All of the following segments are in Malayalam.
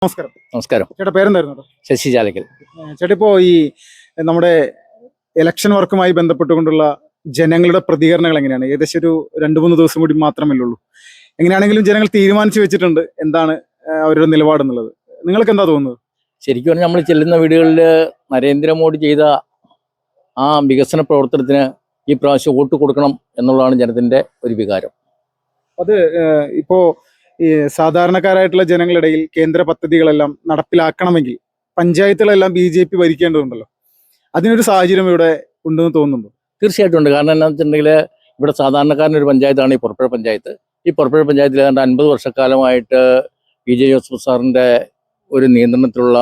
നമസ്കാരം. നമസ്കാരം. ചേട്ടാ പേരെന്തായിരുന്നു? ശശി ചാലക്കൽ. ചേട്ടാ ഇപ്പോൾ ഈ നമ്മുടെ ഇലക്ഷൻ വർക്കുമായി ബന്ധപ്പെട്ടുകൊണ്ടുള്ള ജനങ്ങളുടെ പ്രതികരണങ്ങൾ എങ്ങനെയാണ്? ഏകദേശം ഒരു 2-3 ദിവസം കൂടി മാത്രമല്ലേ ഉള്ളൂ. എങ്ങനെയാണെങ്കിലും ജനങ്ങൾ തീരുമാനിച്ചു വെച്ചിട്ടുണ്ട് എന്താണ് അവരുടെ നിലപാടെന്നുള്ളത്. നിങ്ങൾക്ക് എന്താ തോന്നുന്നത്? ശരിക്കും പറഞ്ഞാൽ നമ്മൾ ചെല്ലുന്ന വീടുകളിൽ നരേന്ദ്രമോദി ചെയ്ത ആ വികസന പ്രവർത്തനത്തിന് ഈ പ്രാവശ്യം വോട്ട് കൊടുക്കണം എന്നുള്ളതാണ് ജനത്തിൻ്റെ ഒരു വികാരം. അത് ഇപ്പോ ഈ സാധാരണക്കാരായിട്ടുള്ള ജനങ്ങളിടയിൽ കേന്ദ്ര പദ്ധതികളെല്ലാം നടപ്പിലാക്കണമെങ്കിൽ പഞ്ചായത്തുകളെല്ലാം BJP ഭരിക്കേണ്ടതുണ്ടല്ലോ. അതിനൊരു സാഹചര്യം ഇവിടെ ഉണ്ടെന്ന് തോന്നുന്നുണ്ടോ? തീർച്ചയായിട്ടും ഉണ്ട്. കാരണം എന്താണെന്ന് വെച്ചിട്ടുണ്ടെങ്കിൽ ഇവിടെ സാധാരണക്കാരനൊരു പഞ്ചായത്താണ് ഈ പുറപ്പുഴ പഞ്ചായത്ത്. ഈ പുറപ്പുഴ പഞ്ചായത്തിൽ ഏതാണ്ട് 50 വർഷക്കാലമായിട്ട് PJ ജോസഫ് സാറിൻ്റെ ഒരു നിയന്ത്രണത്തിലുള്ള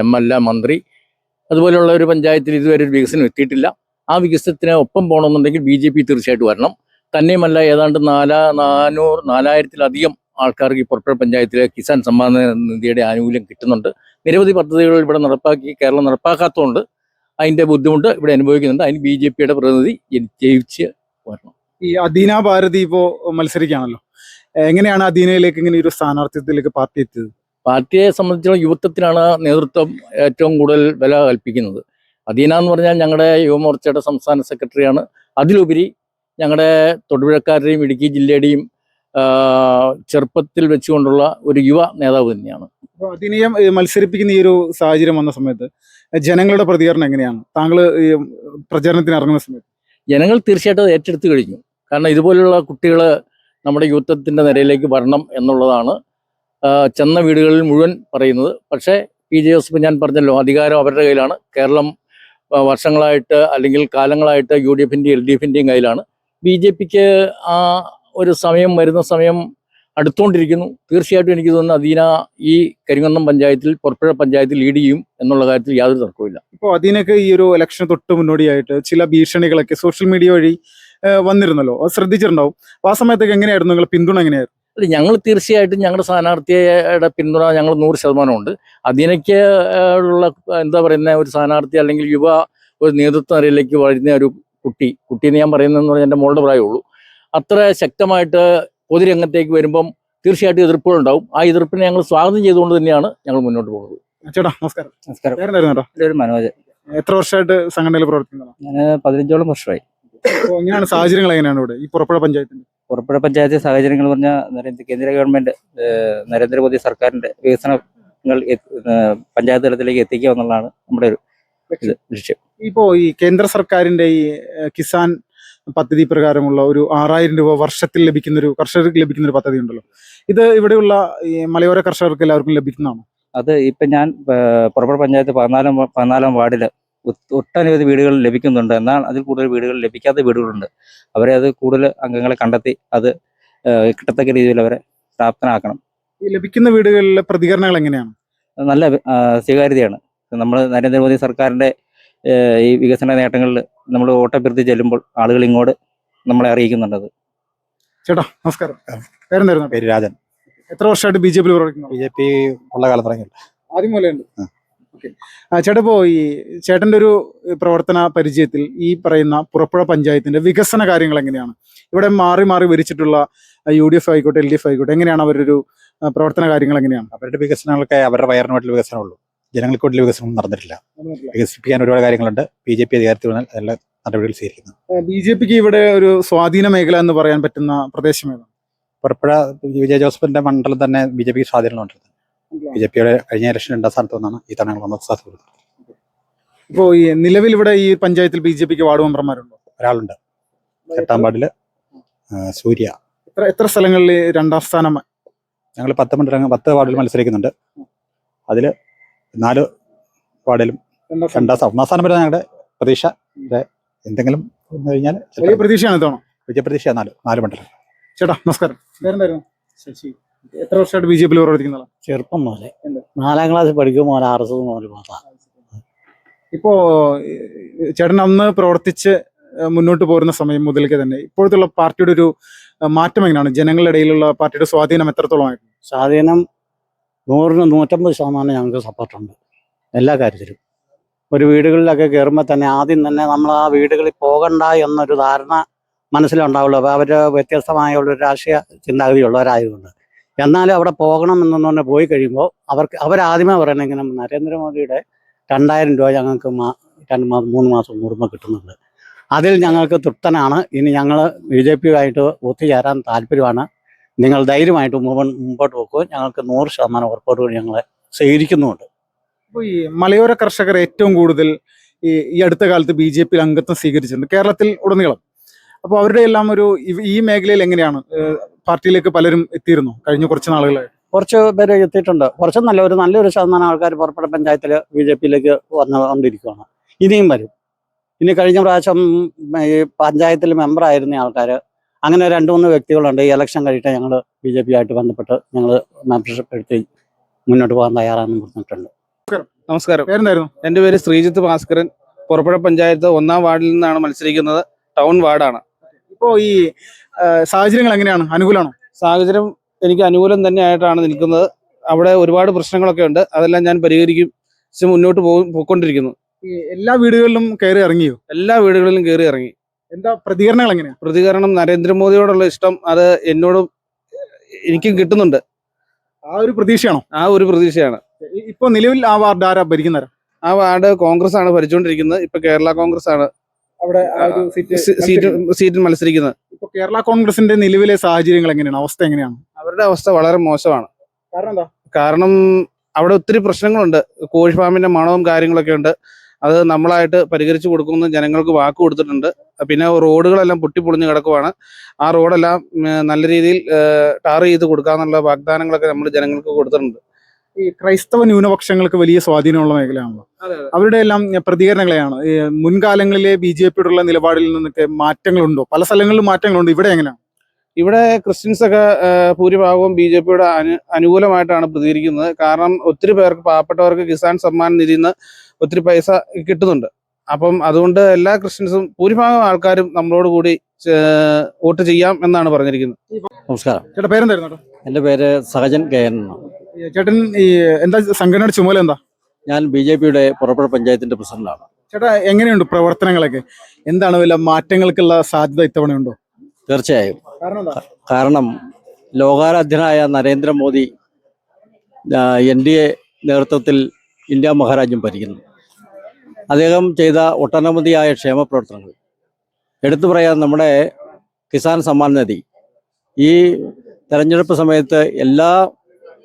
MLA, മന്ത്രി, അതുപോലെയുള്ള ഒരു പഞ്ചായത്തിൽ ഇതുവരെ ഒരു വികസനം എത്തിയിട്ടില്ല. ആ വികസനത്തിന് ഒപ്പം പോകണമെന്നുണ്ടെങ്കിൽ BJP തീർച്ചയായിട്ടും വരണം. തന്നെയുമല്ല, ഏതാണ്ട് 4000-ത്തിലധികം ആൾക്കാർക്ക് ഈ പുറപ്പുഴ പഞ്ചായത്തിലെ കിസാൻ സമ്മാൻ നിധിയുടെ ആനുകൂല്യം കിട്ടുന്നുണ്ട്. നിരവധി പദ്ധതികൾ ഇവിടെ കേരളം നടപ്പാക്കാത്തതുകൊണ്ട് അതിൻ്റെ ബുദ്ധിമുട്ട് ഇവിടെ അനുഭവിക്കുന്നുണ്ട്. അതിന് BJPയുടെ പ്രതിനിധി ജയിച്ച് വരണം. ഈ അദീന ഭാരതി ഇപ്പോൾ മത്സരിക്കുകയാണല്ലോ. എങ്ങനെയാണ് അദീനയിലേക്ക് ഇങ്ങനെ ഒരു സ്ഥാനാർത്ഥിത്വത്തിലേക്ക് പാർട്ടി എത്തിയത്? പാർട്ടിയെ സംബന്ധിച്ചുള്ള യുവത്വത്തിനാണ് നേതൃത്വം ഏറ്റവും കൂടുതൽ വില കൽപ്പിക്കുന്നത്. അദീന എന്ന് പറഞ്ഞാൽ ഞങ്ങളുടെ യുവമോർച്ചയുടെ സംസ്ഥാന സെക്രട്ടറിയാണ്. അതിലുപരി ഞങ്ങളുടെ തൊടുപുഴക്കാരുടെയും ഇടുക്കി ജില്ലയുടെയും ചെറുപ്പത്തിൽ വെച്ചുകൊണ്ടുള്ള ഒരു യുവ നേതാവ് തന്നെയാണ്. അപ്പോൾ അദീനയെ മത്സരിപ്പിക്കുന്ന ഈ ഒരു സാഹചര്യം വന്ന സമയത്ത് ജനങ്ങളുടെ പ്രതികരണം എങ്ങനെയാണ്? താങ്കൾ ഈ പ്രചരണത്തിന് ഇറങ്ങുന്ന സമയത്ത് ജനങ്ങൾ തീർച്ചയായിട്ടും അത് ഏറ്റെടുത്ത് കഴിഞ്ഞു. കാരണം ഇതുപോലുള്ള കുട്ടികൾ നമ്മുടെ യുവത്വത്തിൻ്റെ നിരയിലേക്ക് വരണം എന്നുള്ളതാണ് ചെന്ന വീടുകളിൽ മുഴുവൻ പറയുന്നത്. പക്ഷേ PJ ജോസഫ്, ഞാൻ പറഞ്ഞല്ലോ, അധികാരം അവരുടെ കയ്യിലാണ്. കേരളം വർഷങ്ങളായിട്ട് അല്ലെങ്കിൽ കാലങ്ങളായിട്ട് UDFൻ്റെയും LDFൻ്റെയും കയ്യിലാണ്. BJPക്ക് ആ ഒരു സമയം വരുന്ന സമയം അടുത്തുകൊണ്ടിരിക്കുന്നു. തീർച്ചയായിട്ടും എനിക്ക് തോന്നുന്നു അദീന ഈ കരിങ്ങന്നം പഞ്ചായത്തിൽ, പുറപ്പുഴ പഞ്ചായത്തിൽ ലീഡ് ചെയ്യും എന്നുള്ള കാര്യത്തിൽ യാതൊരു തർക്കവുമില്ല. ഇപ്പോൾ അദീനക്ക് ഈ ഒരു ഇലക്ഷന് തൊട്ട് മുന്നോടിയായിട്ട് ചില ഭീഷണികളൊക്കെ സോഷ്യൽ മീഡിയ വഴി വന്നിരുന്നല്ലോ. അത് ശ്രദ്ധിച്ചിട്ടുണ്ടാവും. അപ്പോൾ ആ സമയത്തൊക്കെ എങ്ങനെയായിരുന്നു നിങ്ങളുടെ പിന്തുണ? എങ്ങനെയായിരുന്നു? അല്ല, ഞങ്ങൾ തീർച്ചയായിട്ടും ഞങ്ങളുടെ സ്ഥാനാർത്ഥിയുടെ പിന്തുണ ഞങ്ങൾ 100% ഉണ്ട്. അദീനയ്ക്ക് ഉള്ള എന്താ പറയുന്ന ഒരു സ്ഥാനാർത്ഥി അല്ലെങ്കിൽ യുവ ഒരു നേതൃത്വ നിരയിലേക്ക് വരുന്ന ഒരു കുട്ടീനെ ഞാൻ പറയുന്നതെന്ന് പറഞ്ഞാൽ എൻ്റെ മോളുടെ പ്രായമുള്ളൂ. അത്ര ശക്തമായിട്ട് പൊതുരംഗത്തേക്ക് വരുമ്പം തീർച്ചയായിട്ടും എതിർപ്പുകളുണ്ടാവും. ആ എതിർപ്പിനെ ഞങ്ങൾ സ്വാഗതം ചെയ്തുകൊണ്ട് തന്നെയാണ് ഞങ്ങൾ മുന്നോട്ട് പോകുന്നത്. ചേട്ടാ നമസ്കാരം. നമസ്കാരം. പേരെന്തായിരുന്നു? ഒരു മനോജ്. എത്ര വർഷമായിട്ട് സംഘടനയിൽ പ്രവർത്തിക്കുന്നതാണ്? ഞാൻ 15ഓളം വർഷമായി. അപ്പോൾ എങ്ങനെയാണ് സാഹചര്യങ്ങൾ? എങ്ങനെയാണ് ഇവിടെ ഈ പുറപ്പുഴ പഞ്ചായത്തിന്റെ? പുറപ്പുഴ പഞ്ചായത്ത് സാഹചര്യങ്ങൾ പറഞ്ഞാൽ കേന്ദ്ര ഗവൺമെന്റ് നരേന്ദ്രമോദി സർക്കാരിന്റെ വികസനങ്ങൾ പഞ്ചായത്ത് തലത്തിലേക്ക് എത്തിക്കുക എന്നുള്ളതാണ് നമ്മുടെ ഒരു ലക്ഷ്യം. ഇപ്പോൾ ഈ കേന്ദ്ര സർക്കാരിന്റെ ഈ കിസാൻ പദ്ധതി പ്രകാരമുള്ള ഒരു 6000 രൂപ വർഷത്തിൽ കർഷകർക്ക് ലഭിക്കുന്ന ഒരു പദ്ധതി ഉണ്ടല്ലോ. ഇത് ഇവിടെയുള്ള ഈ മലയോര കർഷകർക്ക് എല്ലാവർക്കും ലഭിക്കുന്നതാണോ? അത് ഇപ്പം ഞാൻ പുറപ്പുഴ പഞ്ചായത്ത് 14 വാർഡില് ഒട്ടനവധി വീടുകൾ ലഭിക്കുന്നുണ്ട്. എന്നാൽ അതിൽ കൂടുതൽ വീടുകൾ ലഭിക്കാത്ത വീടുകളുണ്ട്. അവരെ അത് കൂടുതൽ അംഗങ്ങളെ കണ്ടെത്തി അത് കിട്ടത്തക്ക രീതിയിൽ അവരെ പ്രാപ്തനാക്കണം. ഈ ലഭിക്കുന്ന വീടുകളിലെ പ്രതികരണങ്ങൾ എങ്ങനെയാണ്? നല്ല സ്വീകാര്യതയാണ്. നമ്മൾ നരേന്ദ്രമോദി സർക്കാരിൻ്റെ ഈ വികസന നേട്ടങ്ങളിൽ നമ്മൾ ഓട്ടഭ്യർത്ഥി ചെല്ലുമ്പോൾ ആളുകൾ ഇങ്ങോട്ട് നമ്മളെ അറിയിക്കുന്നുണ്ടത്. ചേട്ടാ നമസ്കാരം. പേരെന്തായിരുന്നു? പേര് രാജൻ. എത്ര വർഷമായിട്ട് BJP പ്രവർത്തിക്കുന്നു? BJP ഉള്ള കാലം തുടങ്ങിയില്ല, ആദ്യം പോലെ ഉണ്ട്. ഓക്കെ. ചേട്ടാ, ഇപ്പോൾ ഈ ചേട്ടൻ്റെ ഒരു പ്രവർത്തന പരിചയത്തിൽ ഈ പറയുന്ന പുറപ്പുഴ പഞ്ചായത്തിന്റെ വികസന കാര്യങ്ങൾ എങ്ങനെയാണ്? ഇവിടെ മാറി മാറി ഭരിച്ചിട്ടുള്ള UDF ആയിക്കോട്ടെ LDF ആയിക്കോട്ടെ, എങ്ങനെയാണ് അവരുടെ ഒരു പ്രവർത്തന കാര്യങ്ങൾ? എങ്ങനെയാണ് അവരുടെ വികസനങ്ങളൊക്കെ? അവരുടെ വയറിനായിട്ടുള്ള വികസനമുള്ളൂ, ജനങ്ങൾക്ക് വേണ്ടിയുള്ള വികസനം നടന്നിട്ടില്ല. വികസിപ്പിക്കാൻ ഒരുപാട് കാര്യങ്ങളുണ്ട്. BJP അധികാരത്തിൽ വന്നാൽ എല്ലാ നടപടികൾ സ്വീകരിക്കുന്നു. BJPക്ക് ഇവിടെ ഒരു സ്വാധീന മേഖല എന്ന് പറയാൻ പറ്റുന്ന പ്രദേശം ഏതാണ്? പുറപ്പുഴ PJ ജോസഫിന്റെ മണ്ഡലം തന്നെ BJPക്ക് സ്വാധീനമുണ്ട്. BJPയുടെ കഴിഞ്ഞ ഇലക്ഷൻ 2ാം സ്ഥാനത്ത് വന്നാണ് ഈ തവണ 1ാം സ്ഥാനത്ത് കൊടുത്തത്. ഇപ്പോൾ ഈ നിലവിൽ ഇവിടെ ഈ പഞ്ചായത്തിൽ BJPക്ക് വാർഡ് മെമ്പർമാരുണ്ടോ? ഒരാളുണ്ട്, 8ാം വാർഡില് സൂര്യ. എത്ര സ്ഥലങ്ങളിൽ 2ാം സ്ഥാനം? ഞങ്ങൾ 10 വാർഡിൽ മത്സരിക്കുന്നുണ്ട്. അതിൽ 4 വാർഡിലും 1ാം സ്ഥാനം വരെ ഞങ്ങളുടെ പ്രതീക്ഷ. എന്തെങ്കിലും കഴിഞ്ഞാൽ വലിയ പ്രതീക്ഷയാണ് ഇത്തവണ. വിജയപ്രതീക്ഷ 4 മണ്ഡലം. ചേട്ടാ നമസ്കാരം. പേരെന്തായിരുന്നു? ശശി. എത്ര വർഷമായിട്ട് BJP പ്രവർത്തിക്കുന്ന? ചെറുപ്പം മുതലേ 4ാം ക്ലാസ്സിൽ പഠിക്കുമ്പോൾ RSS മുതൽ പോകാം. ഇപ്പോൾ ചേട്ടൻ അന്ന് പ്രവർത്തിച്ച് മുന്നോട്ട് പോരുന്ന സമയം മുതൽക്ക് തന്നെ ഇപ്പോഴത്തെ പാർട്ടിയുടെ ഒരു മാറ്റം എങ്ങനെയാണ്? ജനങ്ങളുടെ ഇടയിലുള്ള പാർട്ടിയുടെ സ്വാധീനം എത്രത്തോളമായിരുന്നു? സ്വാധീനം 100-150% ഞങ്ങൾക്ക് സപ്പോർട്ടുണ്ട് എല്ലാ കാര്യത്തിലും. ഒരു വീടുകളിലൊക്കെ കയറുമ്പോൾ തന്നെ ആദ്യം തന്നെ നമ്മൾ ആ വീടുകളിൽ പോകണ്ട എന്നൊരു ധാരണ മനസ്സിലുണ്ടാവുള്ളൂ. അപ്പോൾ അവർ വ്യത്യസ്തമായ ഒരു രാഷ്ട്രീയ ചിന്താഗതിയുള്ളവരായതുകൊണ്ട് എന്നാലും അവിടെ പോകണം എന്നു പറഞ്ഞ് പോയി കഴിയുമ്പോൾ അവരാദ്യമേ പറയുന്നത് ഇങ്ങനെ നരേന്ദ്രമോദിയുടെ 2000 രൂപ ഞങ്ങൾക്ക് 2 3 മാസം കൂടുമ്പോൾ കിട്ടുന്നുണ്ട്. അതിൽ ഞങ്ങൾക്ക് തൃപ്തനാണ്. ഇനി ഞങ്ങൾ BJP ആയിട്ട് ഒത്തുചേരാൻ താല്പര്യമാണ്. നിങ്ങൾ ധൈര്യമായിട്ട് മുമ്പോട്ട് പോകുക. ഞങ്ങൾക്ക് 100% ഉറപ്പോടുകൂടി ഞങ്ങളെ സ്വീകരിക്കുന്നുമുണ്ട്. അപ്പോൾ ഈ മലയോര കർഷകർ ഏറ്റവും കൂടുതൽ ഈ അടുത്ത കാലത്ത് BJP അംഗത്വം സ്വീകരിച്ചിട്ടുണ്ട് കേരളത്തിൽ ഉടനീളം. അപ്പോൾ അവരുടെ എല്ലാം ഈ മേഖലയിൽ എങ്ങനെയാണ് പാർട്ടിയിലേക്ക് പലരും എത്തിയിരുന്നു കഴിഞ്ഞ കുറച്ച് നാളുകളായി? കുറച്ച് പേര് എത്തിയിട്ടുണ്ട്. കുറച്ചൊന്നല്ല, നല്ലൊരു ശതമാനം ആൾക്കാർ പുറപ്പെട്ട പഞ്ചായത്തിൽ BJPയിലേക്ക് വന്നുകൊണ്ടിരിക്കുകയാണ്. ഇനിയും വരും. ഇനി കഴിഞ്ഞ പ്രാവശ്യം ഈ പഞ്ചായത്തിൽ മെമ്പറായിരുന്ന ആൾക്കാർ, അങ്ങനെ 2-3 വ്യക്തികളുണ്ട്. ഈ ഇലക്ഷൻ കഴിഞ്ഞിട്ട് ഞങ്ങൾ BJP ആയിട്ട് ബന്ധപ്പെട്ട് ഞങ്ങൾ മെമ്പർഷിപ്പ് എടുത്ത് മുന്നോട്ട് പോകാൻ തയ്യാറാണെന്ന് പറഞ്ഞിട്ടുണ്ട്. നമസ്കാരം. പേരെന്തായിരുന്നു? എൻ്റെ പേര് ശ്രീജിത്ത് ഭാസ്കരൻ. പുറപ്പുഴ പഞ്ചായത്ത് 1-ാം വാർഡിൽ നിന്നാണ് മത്സരിക്കുന്നത്. ടൗൺ വാർഡാണ്. ഇപ്പോൾ ഈ സാഹചര്യങ്ങൾ എങ്ങനെയാണ്? അനുകൂലമാണോ? സാഹചര്യം എനിക്ക് അനുകൂലം തന്നെയായിട്ടാണ് നിൽക്കുന്നത്. അവിടെ ഒരുപാട് പ്രശ്നങ്ങളൊക്കെ ഉണ്ട്. അതെല്ലാം ഞാൻ പരിഹരിക്കും മുന്നോട്ട് പോയിക്കൊണ്ടിരിക്കുന്നു. ഈ എല്ലാ വീടുകളിലും കയറി ഇറങ്ങിയോ? എല്ലാ വീടുകളിലും കയറി ഇറങ്ങി. എന്താ പ്രതികരണങ്ങൾ എങ്ങനെയാണ്? പ്രതികരണം നരേന്ദ്രമോദിയോടുള്ള ഇഷ്ടം അത് എന്നോടും എനിക്കും കിട്ടുന്നുണ്ട്. ആ ഒരു പ്രതീക്ഷയാണോ? ആ ഒരു പ്രതീക്ഷയാണ്. ഇപ്പൊ നിലവിൽ ആ വാർഡ് ആരാ ഭരിക്കുന്നവരാ? ആ വാർഡ് കോൺഗ്രസ് ആണ് ഭരിച്ചുകൊണ്ടിരിക്കുന്നത്. ഇപ്പൊ കേരള കോൺഗ്രസ് ആണ് അവിടെ സീറ്റിൽ മത്സരിക്കുന്നത്. ഇപ്പൊ കേരള കോൺഗ്രസിന്റെ നിലവിലെ സാഹചര്യങ്ങൾ എങ്ങനെയാണ്? അവസ്ഥ എങ്ങനെയാണ്? അവരുടെ അവസ്ഥ വളരെ മോശമാണ്. കാരണം എന്താ? കാരണം അവിടെ ഒത്തിരി പ്രശ്നങ്ങളുണ്ട്. കോഴി ഫാമിന്റെ മണവും കാര്യങ്ങളൊക്കെ ഉണ്ട്. അത് നമ്മളായിട്ട് പരിഹരിച്ചു കൊടുക്കുമെന്ന് ജനങ്ങൾക്ക് വാക്ക് കൊടുത്തിട്ടുണ്ട്. പിന്നെ റോഡുകളെല്ലാം പൊട്ടിപ്പൊളിഞ്ഞ് കിടക്കുവാണ്. ആ റോഡെല്ലാം നല്ല രീതിയിൽ ടാർ ചെയ്ത് കൊടുക്കാന്നുള്ള വാഗ്ദാനങ്ങളൊക്കെ നമ്മൾ ജനങ്ങൾക്ക് കൊടുത്തിട്ടുണ്ട്. ഈ ക്രൈസ്തവ ന്യൂനപക്ഷങ്ങൾക്ക് വലിയ സ്വാധീനമുള്ള മേഖലയാണല്ലോ. അവരുടെ എല്ലാം പ്രതികരണങ്ങളെയാണ് മുൻകാലങ്ങളിലെ BJPയോടുള്ള നിലപാടിൽ നിന്നൊക്കെ മാറ്റങ്ങളുണ്ടോ? പല സ്ഥലങ്ങളിലും മാറ്റങ്ങളുണ്ട്. ഇവിടെ എങ്ങനെയാണ്? ഇവിടെ ക്രിസ്ത്യൻസ് ഒക്കെ ഭൂരിഭാഗവും BJPയുടെ അനുകൂലമായിട്ടാണ് പ്രതികരിക്കുന്നത്. കാരണം ഒത്തിരി പേർക്ക്, പാവപ്പെട്ടവർക്ക് കിസാൻ സമ്മാൻ നിധിയിൽ നിന്ന് ഒത്തിരി പൈസ കിട്ടുന്നുണ്ട്. അപ്പം അതുകൊണ്ട് എല്ലാ ക്രിസ്ത്യൻസും ഭൂരിഭാഗം ആൾക്കാരും നമ്മളോട് കൂടി വോട്ട് ചെയ്യാം എന്നാണ് പറഞ്ഞിരിക്കുന്നത്. നമസ്കാരം. ചേട്ടാ പേരെന്തായിരുന്നു? എൻ്റെ പേര് സഹജൻ KN. ചേട്ടൻ ഈ എന്താ സംഘടനയുടെ ചുമതല എന്താ? ഞാൻ BJPയുടെ പുറപ്പുഴ പഞ്ചായത്തിന്റെ പ്രസിഡന്റാണ്. ചേട്ടാ എങ്ങനെയുണ്ട് പ്രവർത്തനങ്ങളൊക്കെ? എന്താണ് വല്ല മാറ്റങ്ങൾക്കുള്ള സാധ്യത ഇത്തവണ ഉണ്ടോ? തീർച്ചയായും. കാരണം എന്താ? കാരണം ലോകാരാധ്യനായ നരേന്ദ്രമോദി NDA നേതൃത്വത്തിൽ ഇന്ത്യ മഹാരാജ്യം ഭരിക്കുന്നു. അദ്ദേഹം ചെയ്ത ഒട്ടനവധിയായ ക്ഷേമ പ്രവർത്തനങ്ങൾ എടുത്തു പറയാൻ നമ്മുടെ കിസാൻ സമ്മാൻ നിധി ഈ തെരഞ്ഞെടുപ്പ് സമയത്ത് എല്ലാ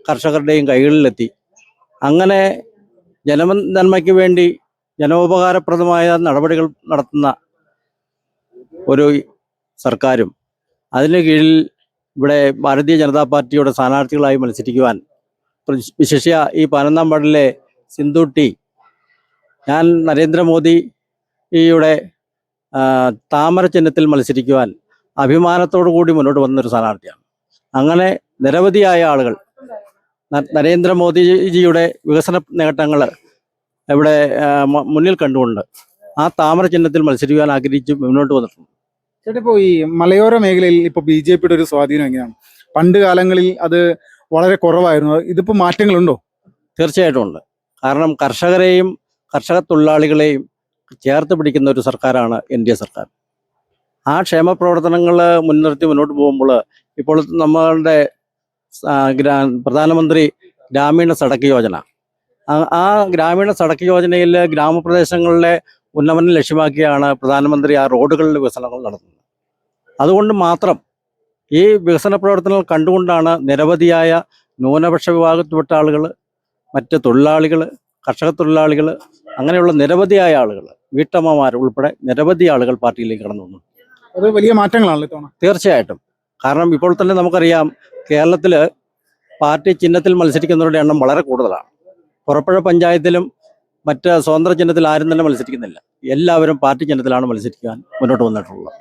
കർഷകരുടെയും കൈകളിലെത്തി. അങ്ങനെ ജനനന്മയ്ക്ക് വേണ്ടി ജനോപകാരപ്രദമായ നടപടികൾ നടത്തുന്ന ഒരു സർക്കാരും അതിന് കീഴിൽ ഇവിടെ ഭാരതീയ ജനതാ പാർട്ടിയുടെ സ്ഥാനാർത്ഥികളായി മത്സരിക്കുവാൻ, വിശേഷ്യ ഈ 11-ാം വാർഡിലെ സിന്ധു, ഞാൻ നരേന്ദ്രമോദിയുടെ താമര ചിഹ്നത്തിൽ മത്സരിക്കുവാൻ അഭിമാനത്തോടു കൂടി മുന്നോട്ട് വന്നൊരു സ്ഥാനാർത്ഥിയാണ്. അങ്ങനെ നിരവധിയായ ആളുകൾ നരേന്ദ്രമോദിജിയുടെ വികസന നേട്ടങ്ങൾ ഇവിടെ മുന്നിൽ കണ്ടുകൊണ്ട് ആ താമര ചിഹ്നത്തിൽ മത്സരിക്കുവാൻ ആഗ്രഹിച്ച് മുന്നോട്ട് വന്നിട്ടുണ്ട്. ചേട്ടാ ഇപ്പോൾ ഈ മലയോര മേഖലയിൽ ഇപ്പോൾ BJPയുടെ ഒരു സ്വാധീനം എങ്ങനെയാണ്? പണ്ട് കാലങ്ങളിൽ അത് വളരെ കുറവായിരുന്നു. ഇതിപ്പോ മാറ്റങ്ങളുണ്ടോ? തീർച്ചയായിട്ടും ഉണ്ട്. കാരണം കർഷകരെയും കർഷക തൊഴിലാളികളെയും ചേർത്ത് പിടിക്കുന്ന ഒരു സർക്കാരാണ് NDA സർക്കാർ. ആ ക്ഷേമ പ്രവർത്തനങ്ങൾ മുൻനിർത്തി മുന്നോട്ട് പോകുമ്പോൾ ഇപ്പോൾ നമ്മളുടെ പ്രധാനമന്ത്രി ഗ്രാമീണ സടക്ക് യോജന, ആ ഗ്രാമീണ സടക്ക് യോജനയിൽ ഗ്രാമപ്രദേശങ്ങളിലെ ഉന്നമനം ലക്ഷ്യമാക്കിയാണ് പ്രധാനമന്ത്രി ആ റോഡുകളിലെ വികസനങ്ങൾ നടത്തുന്നത്. അതുകൊണ്ട് മാത്രം ഈ വികസന പ്രവർത്തനങ്ങൾ കണ്ടുകൊണ്ടാണ് നിരവധിയായ ന്യൂനപക്ഷ വിഭാഗത്തിൽപ്പെട്ട ആളുകൾ, മറ്റ് തൊഴിലാളികൾ, കർഷക തൊഴിലാളികൾ, അങ്ങനെയുള്ള നിരവധിയായ ആളുകൾ, വീട്ടമ്മമാർ ഉൾപ്പെടെ നിരവധി ആളുകൾ പാർട്ടിയിലേക്ക് കടന്നു വന്നു. അത് വലിയ മാറ്റങ്ങളാണല്ലോ ഇത്തവണ. തീർച്ചയായിട്ടും. കാരണം ഇപ്പോൾ തന്നെ നമുക്കറിയാം, കേരളത്തിൽ പാർട്ടി ചിഹ്നത്തിൽ മത്സരിക്കുന്നവരുടെ എണ്ണം വളരെ കൂടുതലാണ്. പുറപ്പുഴ പഞ്ചായത്തിലും മറ്റ് സ്വതന്ത്ര ചിഹ്നത്തിൽ ആരും തന്നെ മത്സരിക്കുന്നില്ല. എല്ലാവരും പാർട്ടി ചിഹ്നത്തിലാണ് മത്സരിക്കാൻ മുന്നോട്ട് വന്നിട്ടുള്ളത്.